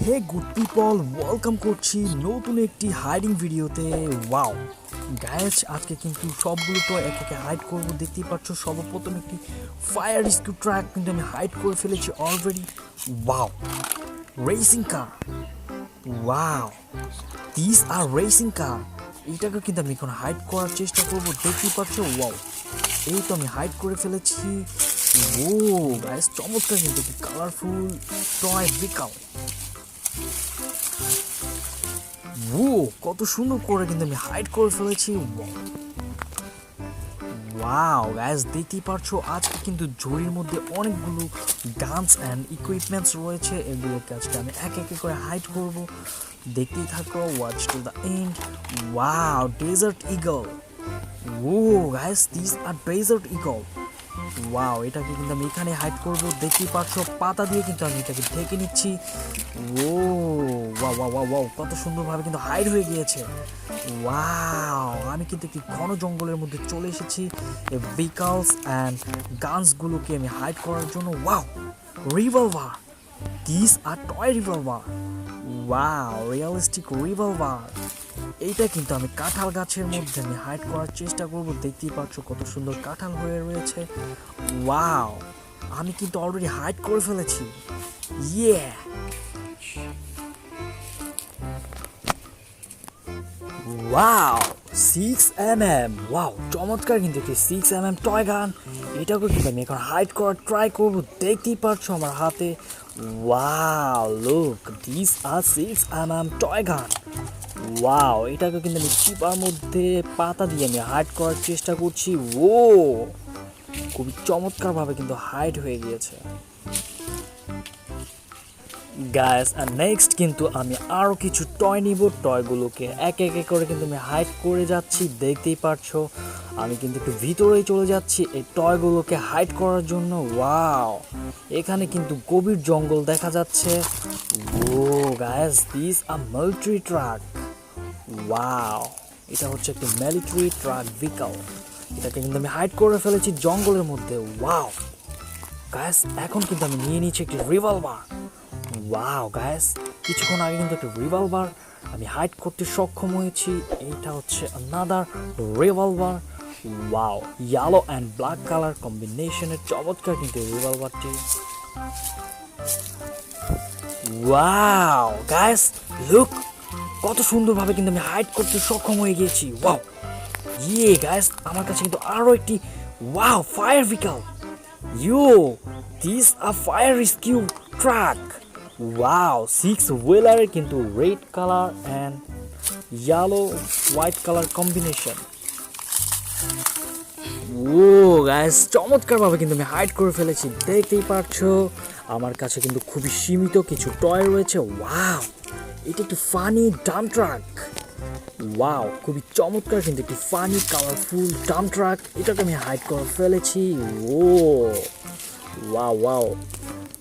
হে good people, welcome করছি নতুন একটি হাইডিং ভিডিওতে। ওয়াও গাইস, আজকে কিন্তু সবগুলো তো এক একে হাইড করবো। দেখতেই পাচ্ছ সর্বপ্রথম একটি ফায়ার রেস্কিউ ট্রাক কিন্তু আমি হাইড করে ফেলেছি already. Wow, racing car, wow this are racing car. এইটাকে কিন্তু আমি এখন হাইড করার চেষ্টা করবো। দেখতেই পাচ্ছ, ওয়াও এই তো আমি হাইড করে ফেলেছি। ও গাইস, চমৎকার কিন্তু একটি কালারফুল টয় বিকাল। ও কত সুন্দর করে কিন্তু আমি হাইড করে ফেলেছি। ওয়াও গাইস, দেখতেই পারছো আজকে কিন্তু ঝুড়ির মধ্যে অনেকগুলো গানস অ্যান্ড ইকুইপমেন্টস রয়েছে। এগুলোকে আজকে আমি এক এক করে হাইড করব। দেখতেই থাকো, watch to the end. Wow, desert eagle. Oh guys, this are desert eagle. Wow, এটাকে কিন্তু আমি এখানে হাইড করবো। দেখতেই পাচ্ছ পাতা দিয়ে কিন্তু আমি এটাকে ঢেকে নিচ্ছি। ও ওয়াও ওয়াও ওয়াও ওয়াও, কত সুন্দরভাবে কিন্তু হাইড হয়ে গিয়েছে। ওয়াও, আমি কিন্তু একটি ঘন জঙ্গলের মধ্যে চলে এসেছি ভেহিকলস অ্যান্ড গানসগুলোকে আমি হাইড করার জন্য। Wow, revolver, this are toy revolver. Wow, realistic revolver. এইটা কিন্তু আমি কাঁঠাল গাছের মধ্যে আমি হাইড করার চেষ্টা করব। দেখতেই পাচ্ছ কত সুন্দর কাঁঠাল হয়ে রয়েছে। ওয়াও, আমি কিন্তু অলরেডি হাইড করে ফেলেছি। ইয়ে, ওয়াও 6mm। ওয়াও, চমৎকার কিন্তু একটি 6mm টয় গান। এটাকে কিন্তু আমি এখন হাইড করার ট্রাই করব। দেখতেই পাচ্ছ আমার হাতে। Wow, look, this are 6mm toy gun. Wow, এটাকে কিন্তু আমি চিপার মধ্যে পাতা দিয়ে আমি হাইড করার চেষ্টা করছি। ও খুবই চমৎকারভাবে কিন্তু হাইড হয়ে গিয়েছে গাইস। আর নেক্সট কিন্তু আমি আরও কিছু টয় নিব। টয়গুলোকে এক এক করে কিন্তু আমি হাইড করে যাচ্ছি। দেখতেই পারছো আমি কিন্তু একটু ভিতরেই চলে যাচ্ছি এই টয়গুলোকে হাইড করার জন্য। ওয়াও, এখানে কিন্তু গভীর জঙ্গল দেখা যাচ্ছে। Oh guys, this a military truck. Wow, এটা হচ্ছে একটি মিলিটারি ট্রাক ভেহিকল। এটাকে কিন্তু আমি হাইড করে ফেলেছি জঙ্গলের মধ্যে। ওয়াও গাইস, এখন কিন্তু আমি নিয়ে নিচ্ছি একটি রিভলভার। ওয়াও গাইস, কিছুক্ষণ আগে কিন্তু একটা রিভলভার আমি হাইড করতে সক্ষম হয়েছি। এইটা হচ্ছে another revolver. Wow, yellow and black colour কম্বিনেশনের চমৎকার কিন্তু রিভলভারটি। ওয়াও গাইস, লুক, কত সুন্দরভাবে কিন্তু আমি হাইড করতে সক্ষম হয়ে গিয়েছি। ওয়াও, ইয়ে গাইস, আমার কাছে কিন্তু আরও একটি wow fire vehicle. You, this a fire rescue truck. Wow, 6 হুইলারের কিন্তু red colour and yellow white colour combination. Oh guys, চমৎকারভাবে কিন্তু আমি হাইড করে ফেলেছি। দেখতেই পাচ্ছো আমার কাছে কিন্তু খুবই সীমিত কিছু টয় রয়েছে। ওয়াও, এটা একটি ফানি ডাম্প ট্রাক। ওয়াও, খুবই চমৎকার কিন্তু একটি ফানি কালারফুল ডাম্প ট্রাক। এটাকে আমি হাইড করে ফেলেছি। ও ওয়াও ওয়াও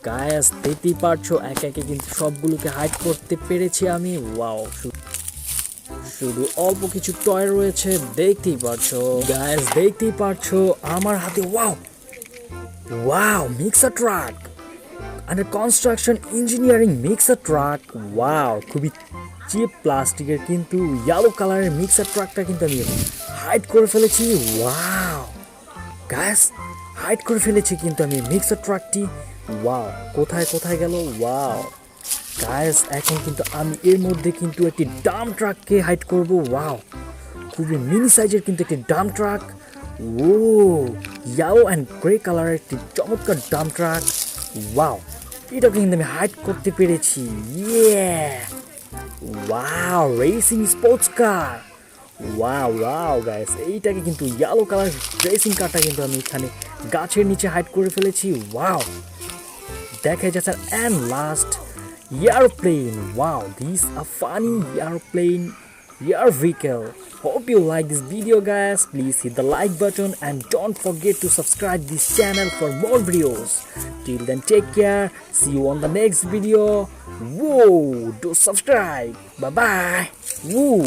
গাইস, দেখতেই পারছো এক একে কিন্তু সবগুলোকে হাইড করতে পেরেছি আমি। ওয়াও, শুধু অল্প কিছু টয় রয়েছে। দেখতেই পারছো গাইস, দেখতেই পারছো আমার হাতে। Wow wow, mixer truck, under construction engineering mixer truck. Wow, খুবই চিপ প্লাস্টিকের কিন্তু ইয়েলো কালারের মিক্সার ট্রাকটা কিন্তু আমি হাইড করে ফেলেছি। ওয়াও গাইস, হাইড করে ফেলেছি কিন্তু আমি মিক্সার ট্রাকটি। ওয়াও, কোথায় কোথায় গেল? ওয়াও গাইস, এখন কিন্তু আমি এর মধ্যে কিন্তু একটি ডাম্প ট্রাককে হাইড করব। ওয়াও, খুবই মিনি সাইজের কিন্তু একটি dump truck. Oh yellow and grey কালারের একটি চমৎকার ডাম্প ট্রাক। ওয়াও, এটাকে কিন্তু আমি হাইড করতে পেরেছি। ইয়ে, wow, racing sports car. Wow wow guys, এইটাকে কিন্তু ইয়েলো কালার রেসিং কারটা কিন্তু আমি এখানে গাছের নিচে হাইড করে ফেলেছি। ওয়াও, দেখা যাচ্ছে। And last, airplane. Wow, this a funny airplane air vehicle. Hope you like this video guys. Please hit the like button and don't forget to subscribe this channel for more videos. Till then, take care. See you on the next video. Whoa, do subscribe. Bye bye. Woo.